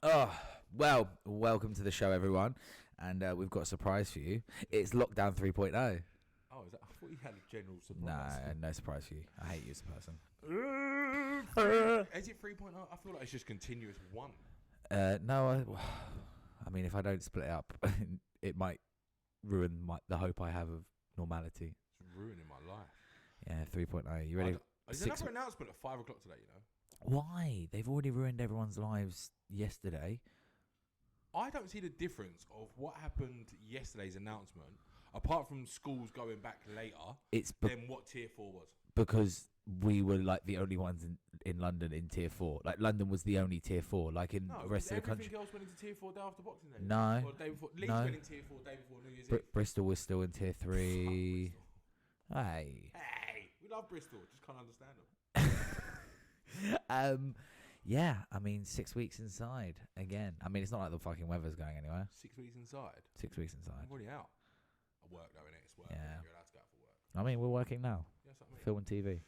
Oh, well, welcome to the show, everyone. And we've got a surprise for you. It's Lockdown 3.0. Oh, is that? I thought you had a general surprise. No surprise for you. I hate you as a person. Is it 3.0? I feel like it's just continuous one. No, I mean, if I don't split it up, it might ruin the hope I have of normality. It's ruining my life. Yeah, 3.0. You ready? There's another announcement at 5 o'clock today, you know. Why? They've already ruined everyone's lives yesterday. I don't see the difference of what happened yesterday's announcement, apart from schools going back later, than what Tier 4 was. Because we were like the only ones in London in Tier 4. Like London was the only Tier 4. Like in the rest of the country. Everything else went into Tier 4 day after Boxing Day. No. Or the day before. Leeds went in Tier 4 day before New Year's Eve. Bristol was still in Tier 3. Fuck Bristol. Hey, we love Bristol. Just can't understand them. Yeah, I mean, 6 weeks inside again. I mean, it's not like the fucking weather's going anywhere. 6 weeks inside. 6 weeks inside. I'm already out. I work though, innit? It's work. Yeah. You're allowed to go out for work. I mean, we're working now. Yes, I mean. Film and TV.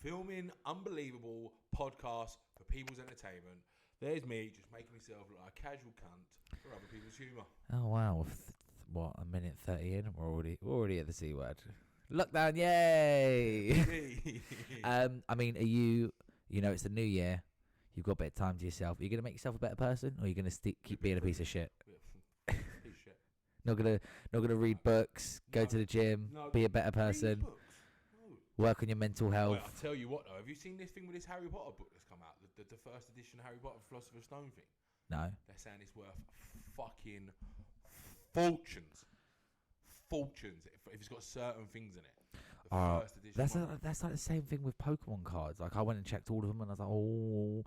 Filming unbelievable podcast for people's entertainment. There's me just making myself look like a casual cunt for other people's humour. Oh wow! What, a minute 30 in? We're already at the C word. Lockdown, yay! I mean, are you? You know, it's the new year. You've got a bit of time to yourself. Are you gonna make yourself a better person, or are you gonna keep being a piece of shit? Piece of shit. Not gonna read books, go to the gym, be a better person, work on your mental health. Wait, I'll tell you what though. Have you seen this thing with this Harry Potter book that's come out? The first edition Harry Potter Philosopher's Stone thing? No. They're saying it's worth fucking fortunes. Fortunes if it's got certain things in it. The first edition. That's like the same thing with Pokemon cards. Like, I went and checked all of them, and I was like, oh.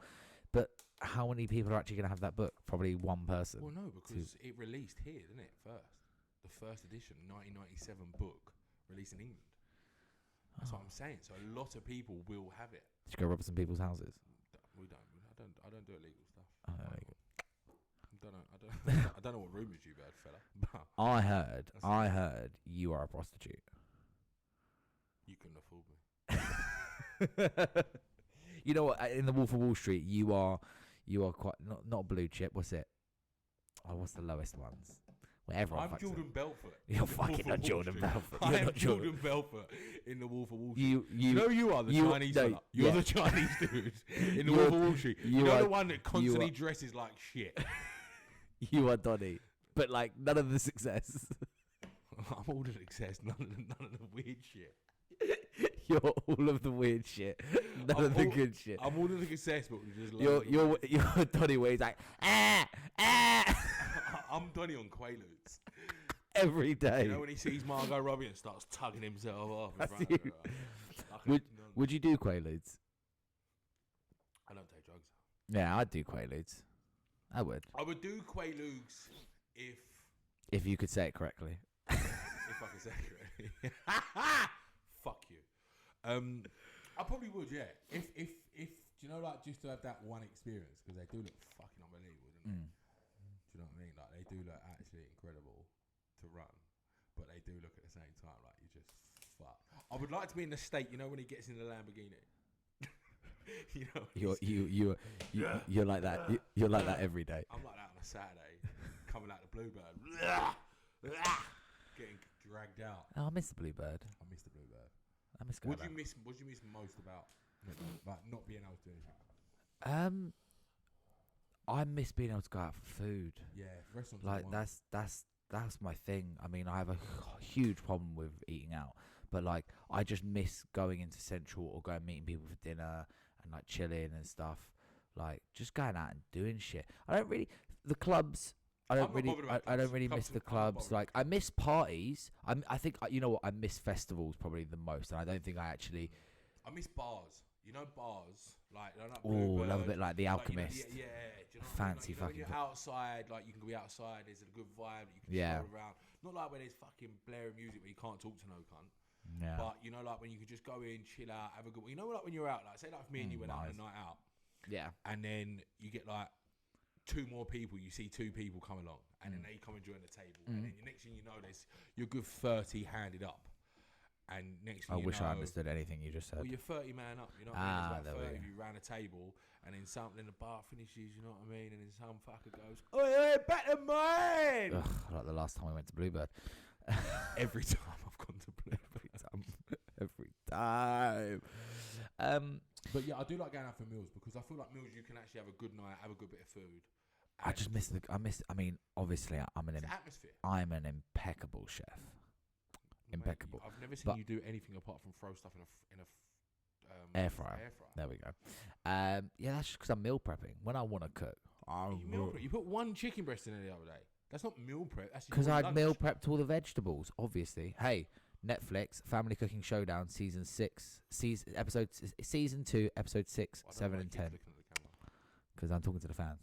But how many people are actually going to have that book? Probably one person. Well, no, because it released here, didn't it? First, the first edition, 1997 book, released in England. That's what I'm saying. So a lot of people will have it. Did you go rob some people's houses? We don't. I don't do illegal stuff. I don't know what rumours you've heard, fella. But I heard you are a prostitute. You couldn't have fooled me. You know what? In the Wolf of Wall Street, you are quite not blue chip. What's it? Oh, what's the lowest ones? Where everyone. I'm Jordan Belfort. You're fucking not Jordan Belfort. I am Jordan Belfort in the Wolf of Wall Street. You are the Chinese fella. You're the Chinese dude in the Wolf of Wall Street. You're the one that constantly dresses like shit. You are Donnie, but like none of the success. I'm all the success, none of the weird shit. You're all of the weird shit, none of the good shit. I'm all of the success, but we just you're Donnie where he's like I'm Donnie on Quaaludes every day. You know when he sees Margot Robbie and starts tugging himself off in front of her. Would you do Quaaludes? I don't take drugs. Yeah, I'd do Quaaludes. I would do Quaaludes if you could say it correctly. If I could say it correctly. Fuck you. I probably would, yeah. If do you know, like, just to have that one experience, because they do look fucking unbelievable, don't they? Do you know what I mean? Like, they do look actually incredible to run, but they do look at the same time like you just fuck. I would like to be in the state, you know, when he gets in the Lamborghini. You know, you're like that. You're like that every day. I'm like that on a Saturday, coming out the Bluebird, getting dragged out. Oh, I miss the Bluebird. I miss the Bluebird. I miss. What do you miss most about like not being able to do anything? I miss being able to go out for food. Yeah, restaurants. Like that's my thing. I mean, I have a huge problem with eating out, but like I just miss going into Central or going meeting people for dinner and like chilling and stuff. Like just going out and doing shit. I don't really the clubs. I don't really miss the clubs. Like I miss parties. I think you know what, I miss festivals probably the most, and I don't think I miss bars. You know, bars like love a bit like The Alchemist. Like, yeah. Do you know fancy what I mean? Like, fucking. When you're outside, like you can be outside. There's a good vibe. You can stroll around. Not like when there's fucking blaring music where you can't talk to no cunt. Yeah. But you know, like when you can just go in, chill out, have a good. You know, like when you're out, like say like if me and you went out on a night out. Yeah. And then you get like two more people. You see two people come along, and then they come and join the table, and then the next thing you know, you're good 30 handed up. And next I thing you wish know, I understood anything you just said. well, you're 30 man up, you know what I mean? There's there about we 30 go. of you round a table, and then something in the bar finishes, you know what I mean? And then some fucker goes, "Oi, better mine!" Ugh, like the last time we went to Bluebird. Every time I've gone to Bluebird. Every time. But yeah, I do like going out for meals because I feel like meals you can actually have a good night, have a good bit of food. I just miss I mean, obviously, It's atmosphere. I'm an impeccable chef. Impeccable. Mate, I've never seen But- you do anything apart from throw stuff in a Air fryer. There we go. Yeah, that's just because I'm meal prepping. When I want to cook, You put one chicken breast in there the other day. That's not meal prep. That's because I'd meal prepped all the vegetables. Obviously, hey, Netflix Family Cooking Showdown season 2, episode 6, 7, and 10. Because I'm talking to the fans.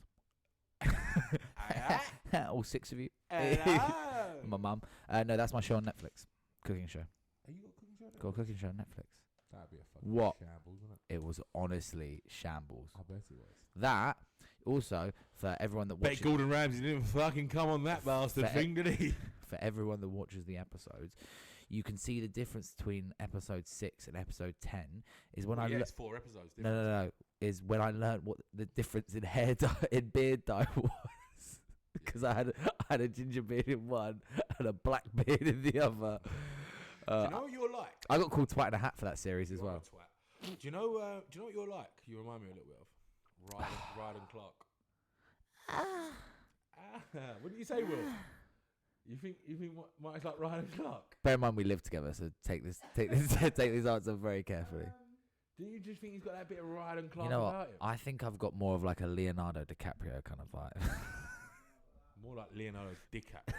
All 6 of you. My mum. No, that's my show on Netflix. Cooking show. Are you got a cooking show? Got a cooking show on Netflix. That'd be a fucking What? shambles, wouldn't it? It was honestly shambles. I bet it was. That also for everyone that watches. Bet Gordon Ramsay didn't fucking come on that bastard thing, did he? For everyone that watches the episodes, you can see the difference between episode 6 and episode 10 is when It's 4 episodes. no, is when I learned what the difference in hair dye, in beard dye was. Because I had a ginger beard in one and a black beard in the other. Do you know what you're like? I got called twat in a hat for that series as You are well. a twat. Do you know what you're like? You remind me a little bit of Ryden Clark. What did you say, Will? You think Mike's like Ryden Clark? Bear in mind we live together, so take this answer very carefully. Do you just think he's got that bit of Ryden Clark You know about what? him? I think I've got more of like a Leonardo DiCaprio kind of vibe. More like Leonardo DiCaprio.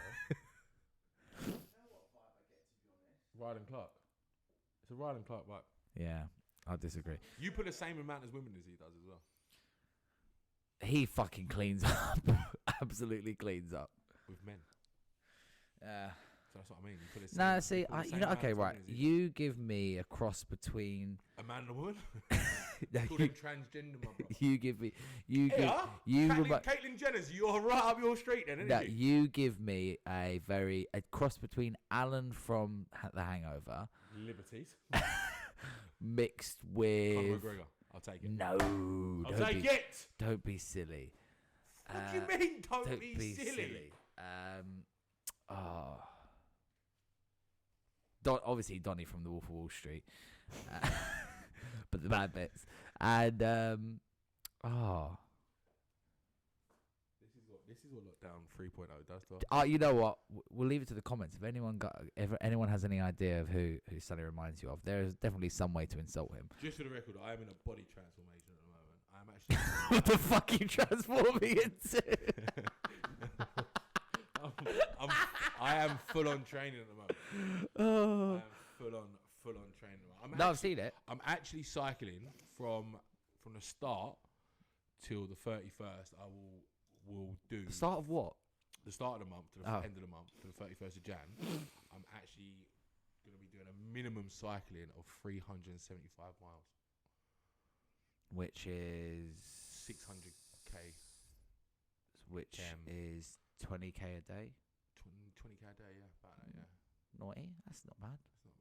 Ryden Clark. It's a Ryden Clark vibe. Yeah, I disagree. You put the same amount as women as he does as well. He fucking cleans up. Absolutely cleans up. With men. So that's what I mean. You put the same, Nah, see, you put the same okay, amount as right. women as he You give me a cross between. does. A man and a woman? No, Call him transgender, my brother. you give me. Caitlyn Jenner's, you're right up your street then, isn't you? You give me a cross between Alan from The Hangover Liberties. mixed Conor with. McGregor. I'll take it. No, I'll take it. Don't be silly. What do you mean? Don't be silly. Obviously Donnie from The Wolf of Wall Street, but the bad bits, and This is what Lockdown 3.0 does to us. you know what? We'll leave it to the comments. If anyone has any idea of who Sonny reminds you of, there is definitely some way to insult him. Just for the record, I am in a body transformation at the moment. I'm actually. What the fuck are you transforming into? I am full on training at the moment. Oh. I am full on training. I've seen it. I'm actually cycling from the start till the 31st. I will do The start of what? the start of the month to the end of the month to the 31st of Jan. I'm actually going to be doing a minimum cycling of 375 miles, Which is 600k, which is 20k a day. 20k a day. Yeah, about that. Yeah. Naughty. That's not bad. It's not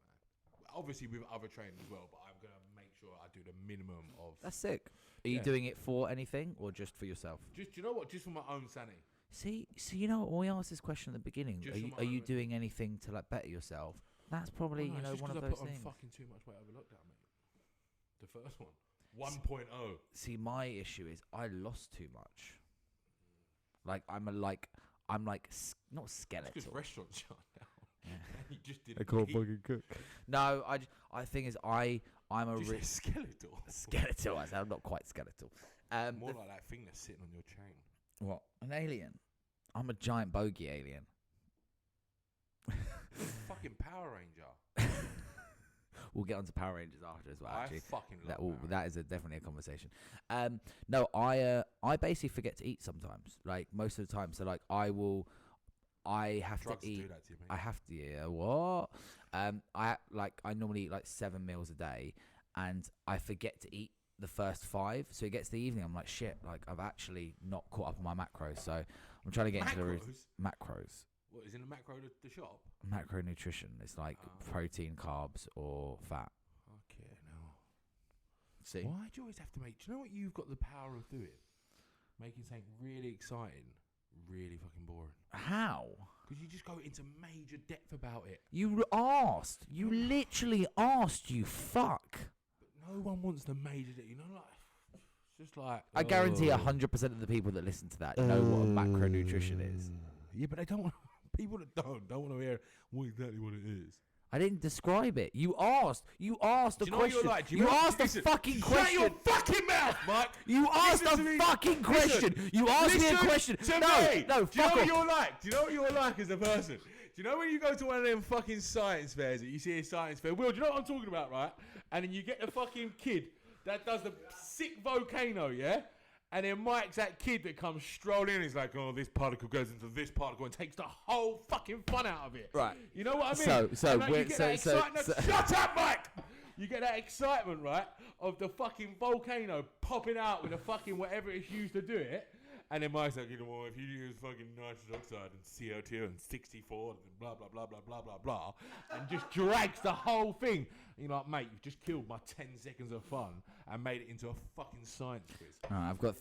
bad. Obviously with other training as well, but I'm gonna make sure I do the minimum of. That's sick. Are you doing it for anything or just for yourself? Just you know what? Just for my own sanity. See, you know, when we asked this question at the beginning, Just are you doing anything to like better yourself? That's probably Oh, no, it's just one of 'cause those I put things. on fucking too much weight over lockdown, mate. The first one, 1.0. See, my issue is I lost too much. Like I'm not Because skeletal. restaurants shut down. Yeah. You just didn't. I can't eat. fucking cook. No, I think is I'm a Did you say skeletal. skeletal. I said I'm not quite skeletal. More like that thing that's sitting on your chain. What? An alien? I'm a giant bogey alien. Fucking Power Ranger. We'll get onto Power Rangers after as well. Actually, I fucking love Power that is definitely a conversation. No, I basically forget to eat sometimes. Like most of the time. So like I have Drugs to eat. do that to you, mate. I have to. Yeah. What? I normally eat like 7 meals a day, and I forget to eat the first 5. So it gets to the evening. I'm like shit. Like I've actually not caught up on my macros. So I'm trying to get into the macros. What, What is in the macro the shop? Macronutrition. It's like protein, carbs, or fat. Okay, now. See? Why do you always have to make... Do you know what you've got the power of doing? Making something really exciting, really fucking boring. How? Because you just go into major depth about it. You asked. You literally asked, you fuck. But no one wants the major depth. You know, like... It's just like... I guarantee 100% of the people that listen to that know what a macronutrition is. Yeah, but they don't want... People that don't want to hear exactly what it is. I didn't describe it. You asked. You asked a question. You asked a fucking question. Shut your fucking mouth, Mike. You asked a fucking question. You asked me a question. To no, me. no, Do you know fuck what off. you're like? Do you know what you're like as a person? Do you know when you go to one of them fucking science fairs that you see a science fair? Will, do you know what I'm talking about, right? And then you get the fucking kid that does the sick volcano, yeah? And then Mike's that kid that comes strolling in. He's like, oh, this particle goes into this particle and takes the whole fucking fun out of it. Right. You know what I mean? So like, you get that excitement. Shut up, Mike! You get that excitement, right, of the fucking volcano popping out with the fucking whatever it's used to do it. And then Mike's like, you know, well, if you use fucking nitrous oxide and CO2 and 64 and blah, blah, blah, blah, blah, blah, blah, and just drags the whole thing. And you're like, mate, you've just killed my 10 seconds of fun and made it into a fucking science quiz. I've got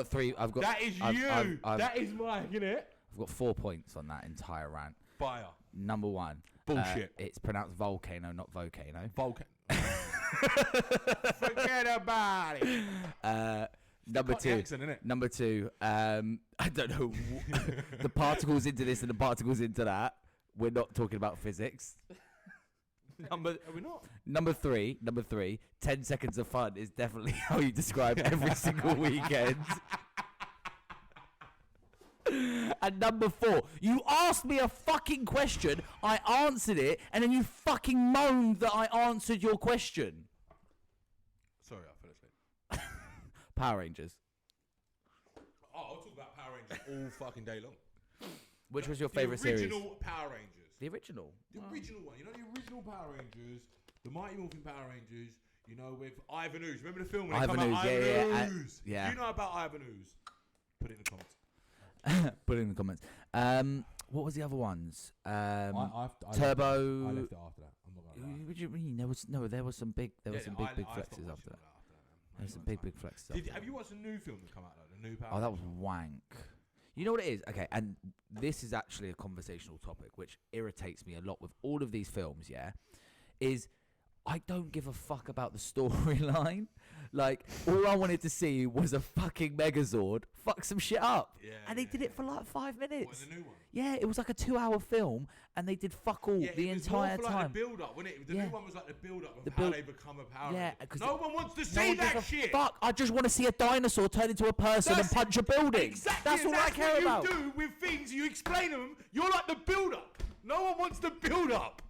three. That is you. That is Mike, innit? I've got 4 points on that entire rant. Fire. Number one. Bullshit. It's pronounced volcano, not volcano. Forget about it. Number two. Accent, number two. I don't know the particles into this and the particles into that. We're not talking about physics. Are we not? Number three. 10 seconds of fun is definitely how you describe every single weekend. And number 4, you asked me a fucking question, I answered it, and then you fucking moaned that I answered your question. Sorry, I fell asleep. Power Rangers. Oh, I'll talk about Power Rangers all fucking day long. Which was your favourite series? The original Power Rangers. The original? The original one. You know the original Power Rangers, the Mighty Morphin Power Rangers, you know, with Ivan Ooze. Remember the film when they come out? Ivan Ooze. Yeah. Do you know about Ivan Ooze? Put it in the comments. Put it in the comments. What was the other ones? I Turbo. I left it after that. I'm not gonna lie. What do you mean? There was some big flexes after that. There was some big flexes after that. Have you watched the new film that come out though? The new Power Oh, that was Rangers? wank. You know what it is? Okay, and this is actually a conversational topic which irritates me a lot with all of these films, yeah, is I don't give a fuck about the storyline. Like, all I wanted to see was a fucking Megazord fuck some shit up. Yeah, and they did it for like 5 minutes. What, the new one? Yeah, it was like a 2-hour film, and they did fuck all the entire it was more for, time. Like, the build-up, wasn't it? The new one was like the build-up of how they become a Power Yeah, Ranger. No one wants to see one that gives a shit. Fuck, I just want to see a dinosaur turn into a person and punch a building. Exactly. That's all I care about. That's what you do with things. You explain them. You're like the build-up. No one wants the build-up.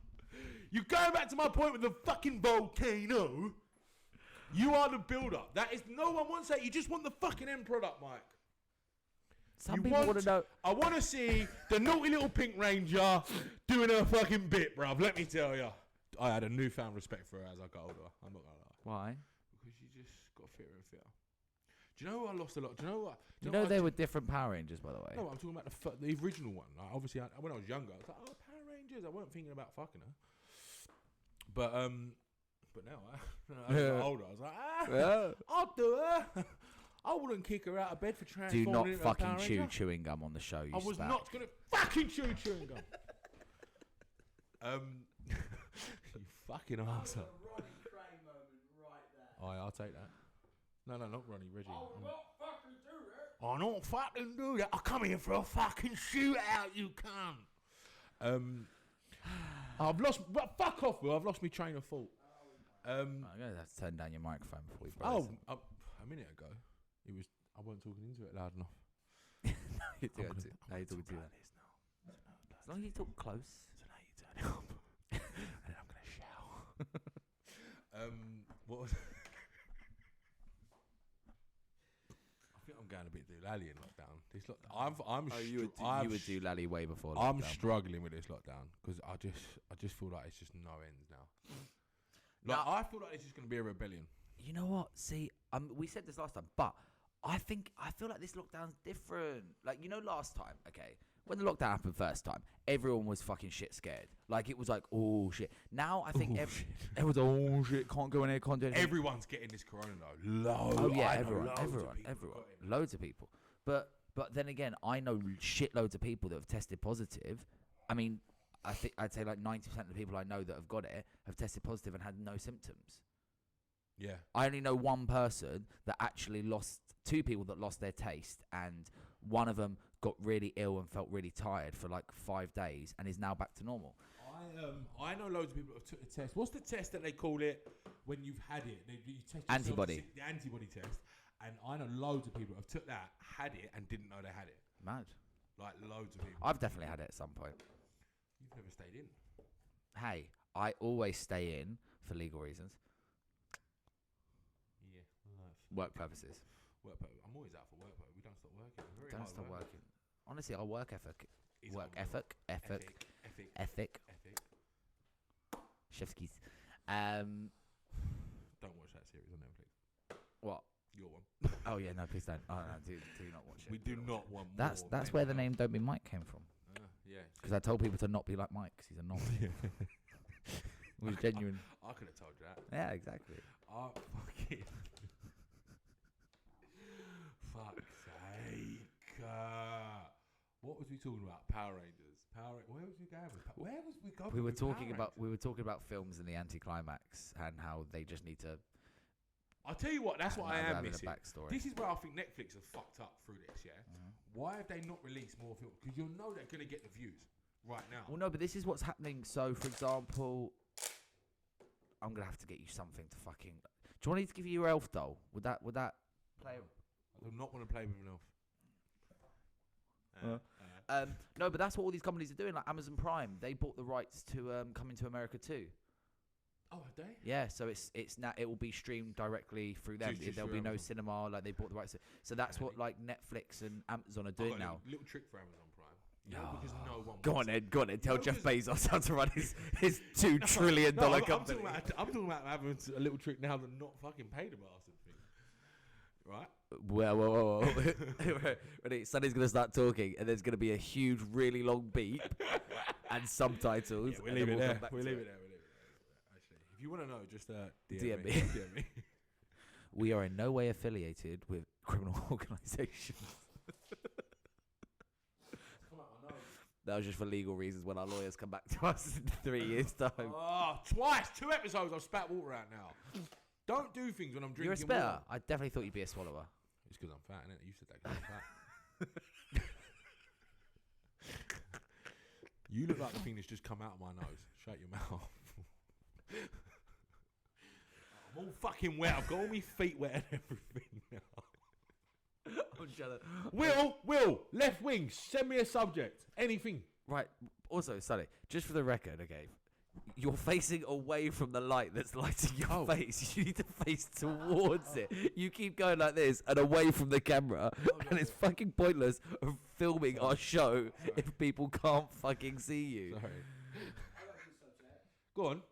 You're going back to my point with the fucking volcano. You are the build-up. That is, no one wants that. You just want the fucking end product, Mike. Some people want to know. I want to see the naughty little pink ranger doing her fucking bit, bruv. Let me tell you. I had a newfound respect for her as I got older. I'm not going to lie. Why? Because she just got fitter and fitter. Do you know I lost a lot? Do you know what? You know they were different Power Rangers, by the way. No, I'm talking about the original one. Like, obviously, when I was younger, I was like, oh, Power Rangers. I weren't thinking about fucking her. But now I got older. I was like, I'll do her. I wouldn't kick her out of bed for transforming Do not into a fucking Power chew Ranger. chewing gum on the show. You I was spat. not gonna fucking chew chewing gum. You fucking arsehole. I'll take that. No, not Ronnie, Reggie. I don't fucking do that. I come here for a fucking shootout, you cunt. I've lost. Well, fuck off, Will. I've lost my train of thought. I'm gonna have to turn down your microphone before you press. A minute ago, it was. I wasn't talking into it loud enough. Now you're talking too loud. As long as you talk close. So now you turn it up, and then I'm gonna shout. What was? I think I'm going a bit doolally in lockdown. This lockdown. You would do lally way before. I'm lockdown. struggling with this lockdown because I just feel like it's just no ends now. Like, I feel like it's just going to be a rebellion. You know what? See, we said this last time, but I feel like this lockdown's different. Like, you know, last time, okay, when the lockdown happened first time, everyone was fucking shit scared. Like, it was like, oh shit. Now I think everyone's oh shit, can't go in here, can't do anything. Everyone's getting this corona though. Loads. Oh yeah, I know everyone, loads loads of people. But then again, I know shitloads of people that have tested positive. I mean, I'd say like 90% of the people I know that have got it have tested positive and had no symptoms. Yeah. I only know one person that actually two people that lost their taste, and one of them got really ill and felt really tired for like 5 days and is now back to normal. I know loads of people that took the test. What's the test that they call it when you've had it? You test Antibody. The antibody test. And I know loads of people that have took that, had it, and didn't know they had it. Mad. Like loads of people. I've definitely had it at some point. You've never stayed in. Hey, I always stay in for legal reasons. Yeah. Work purposes. I'm always out for work, but we don't stop working. Very Don't hard stop work. working. Honestly, our work ethic. It's Work unreal. ethic. Chef's keys. Don't watch that series on Netflix. What? Your one. Oh yeah, no, please don't. Oh no, do not watch it. We do not want That's more where the mental name Don't Be Mike came from. Yeah. Because I told people to not be like Mike because he's a knob. It was genuine. I could have told you that. Yeah, exactly. Fucking. Fuck's sake. What was we talking about? Power Rangers. Where was we going with? Where was we going? We were with talking Power about Rangers? films and the anticlimax and how they just need to. I'll tell you what. That's what I am having missing. a backstory. This is where I think Netflix have fucked up through this. Yeah. Why have they not released more films? Because you'll know they're gonna get the views right now. Well, no, but this is what's happening. So, for example, I'm gonna have to get you something to fucking. Do you want me to give you your elf doll? Would that play? I do not want to play with an elf. No, but that's what all these companies are doing. Like Amazon Prime, they bought the rights to come into America too. Oh, have they? Yeah, so it's now it will be streamed directly through them. Just There'll through be no Amazon. cinema. Like they bought the rights. So that's what like Netflix and Amazon are I've doing got now. a little trick for Amazon Prime. You know, because no one. Go wants on, it. Ed. Go on, Ed. Tell No, Jeff because- Bezos how to run his $2 trillion company. I'm talking about having a little trick now that not fucking pay the bastard thing. Right? Whoa. Ready? Sonny's going to start talking, and there's going to be a huge, really long beep and subtitles. Yeah, we'll and leave then it we'll there. come back We'll to leave it. it there. Actually, if you want to know, just DM me. DM me. We are in no way affiliated with criminal organisations. That was just for legal reasons when our lawyers come back to us in 3 years' time. Oh, twice, 2 episodes I've spat water out now. Don't do things when I'm drinking You're a spitter. water. I definitely thought you'd be a swallower. It's because I'm fat, innit? You said that because I'm fat. You look like the thing that's just come out of my nose. Shut your mouth. I'm all fucking wet. I've got all my feet wet and everything now. I'm jealous. Will, left wing, send me a subject. Anything. Right. Also, Sonny, just for the record, okay, you're facing away from the light that's lighting your face. You need to face towards it. You keep going like this and away from the camera, and it's fucking pointless of filming our show if people can't fucking see you. Sorry. Go on.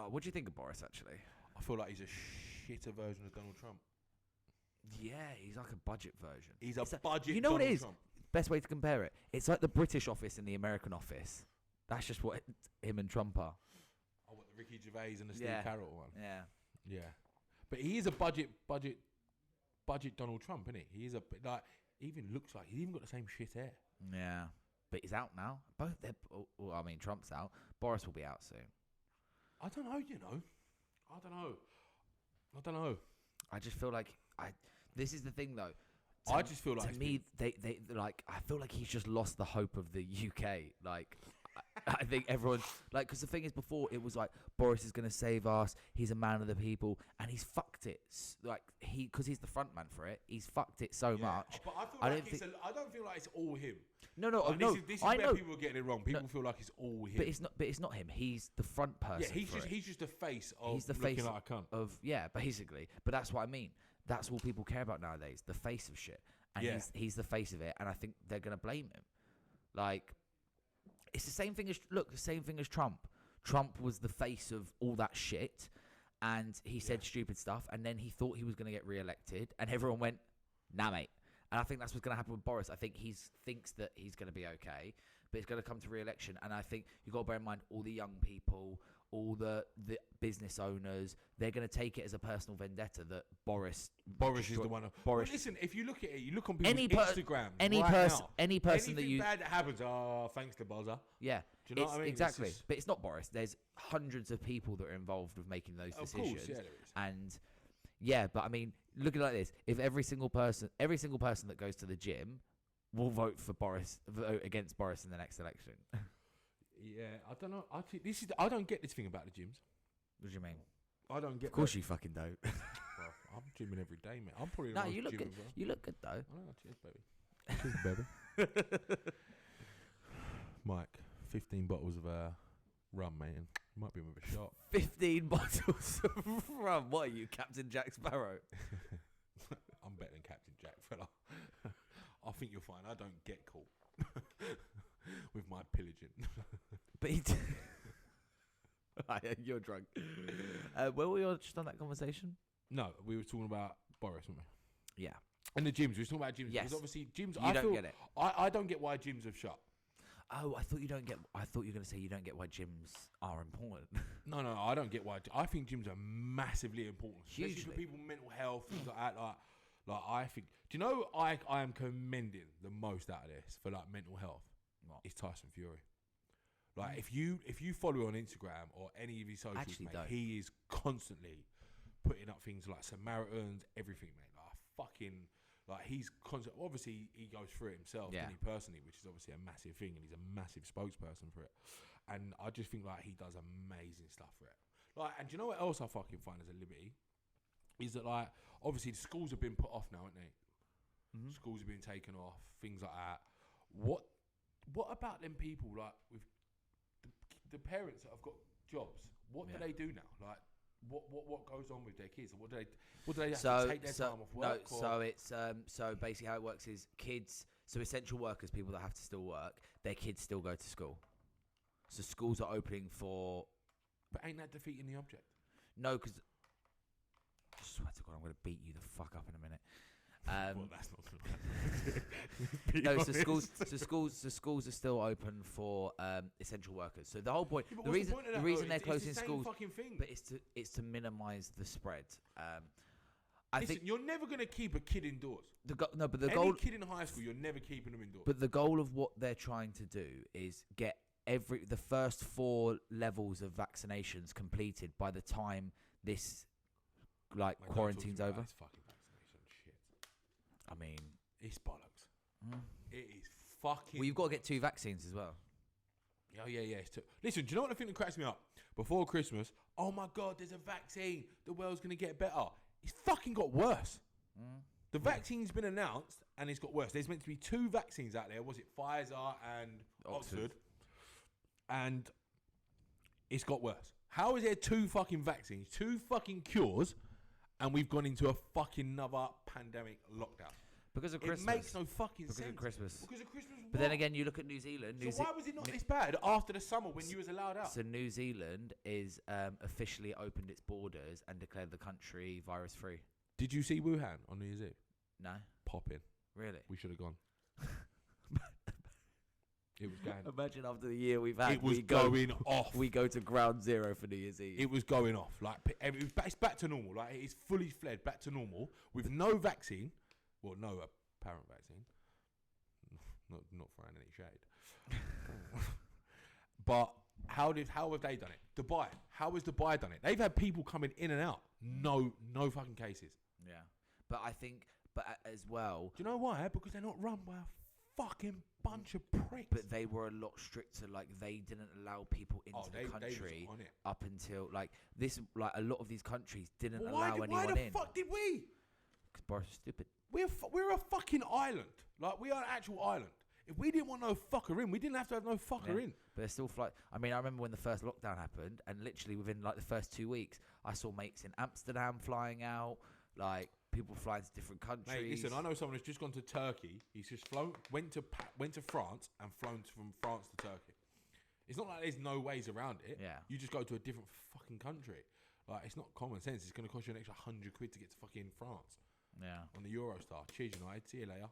What do you think of Boris, actually? I feel like he's a shitter version of Donald Trump. Yeah, he's like a budget version. He's a budget. You know what it Donald is? Trump. Best way to compare it. It's like the British office and the American office. That's just what him and Trump are. Oh, what, the Ricky Gervais and the Steve Yeah. Carroll one? Yeah. Yeah. But he is a budget Donald Trump, isn't he? He is like, even looks like, he's even got the same shit hair. Yeah. But he's out now. Both they're, well, I mean, Trump's out. Boris will be out soon. I don't know, you know. I don't know. I just feel like this is the thing though. I just feel like to it's me they like I feel like he's just lost the hope of the UK. Like I think everyone's like, because the thing is, before it was like Boris is gonna save us. He's a man of the people, and he's fucked it. Like because he's the front man for it. He's fucked it so much. But I I don't don't feel like it's all him. No, Like, no. This is I where know, people are getting it wrong. People feel like it's all him. but it's not. But it's not him. He's the front person. Yeah, for it. he's just the face of He's the looking face like a cunt. of basically. But that's what I mean. That's all people care about nowadays. The face of shit, and Yeah. he's the face of it. And I think they're gonna blame him. Like it's the same thing as Trump. Trump was the face of all that shit, and he said stupid stuff. And then he thought he was gonna get re-elected, and everyone went, "Nah, mate." And I think that's what's going to happen with Boris. I think he thinks that he's going to be okay, but it's going to come to re-election. And I think you've got to bear in mind all the young people, all the business owners, they're going to take it as a personal vendetta that Boris is the one. Boris. Well, listen, if you look at it, you look on people's Instagram. Any person anything that you bad that happens, thanks to Buzzer. Yeah, do you know what I mean? Exactly, but it's not Boris. There's hundreds of people that are involved with making those decisions. Of course, yeah, there is. And yeah, but I mean, look at it like this: if every single person that goes to the gym will vote against Boris in the next election. Yeah, I don't know. I don't get this thing about the gyms. What do you mean? I don't get. Of course, you fucking don't. Well, I'm gymming every day, mate. I'm probably no. You look good. Well. You look good though. I know. Cheers, baby. Cheers, baby. Mike, 15 bottles of rum, mate. And you might be with a shot. 15 bottles of rum. What are you, Captain Jack Sparrow? I'm better than Captain Jack, fella. I think you'll find I don't get caught with my pillaging. But you're drunk. Were we all just on that conversation? No, we were talking about Boris, weren't we? Yeah. And the gyms. We were talking about gyms. Yes. Because obviously gyms. You don't get it. I don't get why gyms have shut. Oh, I thought you were going to say you don't get why gyms are important. No, I don't get why. I think gyms are massively important, especially Hugely. for people's mental health, things like that. Like I think. Do you know I am commending the most out of this for like mental health? What? It's Tyson Fury. Like if you follow on Instagram or any of his socials, Actually, mate, don't. he is constantly putting up things like Samaritans, everything, mate. He's constant. Obviously, he goes through it himself, Yeah. and he personally, which is obviously a massive thing, and he's a massive spokesperson for it. And I just think like he does amazing stuff for it. Like, and do you know what else I fucking find as a liberty is that like obviously the schools have been put off now, haven't they? Mm-hmm. Schools have been taken off, things like that. What about them people like with the parents that have got jobs? What do they do now? Like, what goes on with their kids? What do they have to take their time off work? No, so it's so basically how it works is kids. So essential workers, people that have to still work, their kids still go to school. So schools are opening for. But ain't that defeating the object? No, because I swear to God, I'm going to beat you the fuck up in a minute. Well, that's not going to No, so schools are still open for essential workers. So the whole point, Yeah, the reason they're closing schools, fucking thing. but it's to minimise the spread. Listen, think you're never going to keep a kid indoors. Any kid in high school, you're never keeping them indoors. But the goal of what they're trying to do is get the first 4 levels of vaccinations completed by the time this quarantine's over. This fucking vaccination shit. I mean, it's bollocks. It is fucking. Well, you've got to get 2 vaccines as well. Oh yeah. Listen, do you know what the thing that cracks me up? Before Christmas, oh my God, there's a vaccine. The world's gonna get better. It's fucking got worse. The vaccine's been announced and it's got worse. There's meant to be 2 vaccines out there. Was it Pfizer and Oxford? And it's got worse. How is there 2 fucking vaccines, 2 fucking cures, and we've gone into a fucking another pandemic lockdown? Because of Christmas. It makes no fucking sense. Because of Christmas. Because of Christmas. But then again, you look at New Zealand. So why was it not this bad after the summer when you was allowed out? So New Zealand is officially opened its borders and declared the country virus free. Did you see Wuhan on New Year's Eve? No. Pop in. Really? We should have gone. It was going. Imagine after the year we've had. It was going off. We go to ground zero for New Year's Eve. It was going off. Like it's back to normal. Like it is fully fled back to normal with no vaccine. Well, no apparent vaccine. Not throwing any shade. But how have they done it? Dubai. How has Dubai done it? They've had people coming in and out. No fucking cases. Yeah. But I think, as well. Do you know why? Because they're not run by a fucking bunch of pricks. But they were a lot stricter. Like they didn't allow people into the country on it. up until this. Like a lot of these countries didn't Well, allow anyone why the in. fuck did we? Because Boris is stupid. We're a fucking island. Like we are an actual island. If we didn't want no fucker in, we didn't have to have no fucker in. But there's still flight. I mean, I remember when the first lockdown happened, and literally within like the first 2 weeks, I saw mates in Amsterdam flying out, like people flying to different countries. Mate, listen, I know someone who's just gone to Turkey. He's just went to France and flown from France to Turkey. It's not like there's no ways around it. Yeah. You just go to a different fucking country. Like it's not common sense. It's going to cost you an extra £100 to get to fucking France. Yeah. On the Eurostar. Cheers, United. See you later.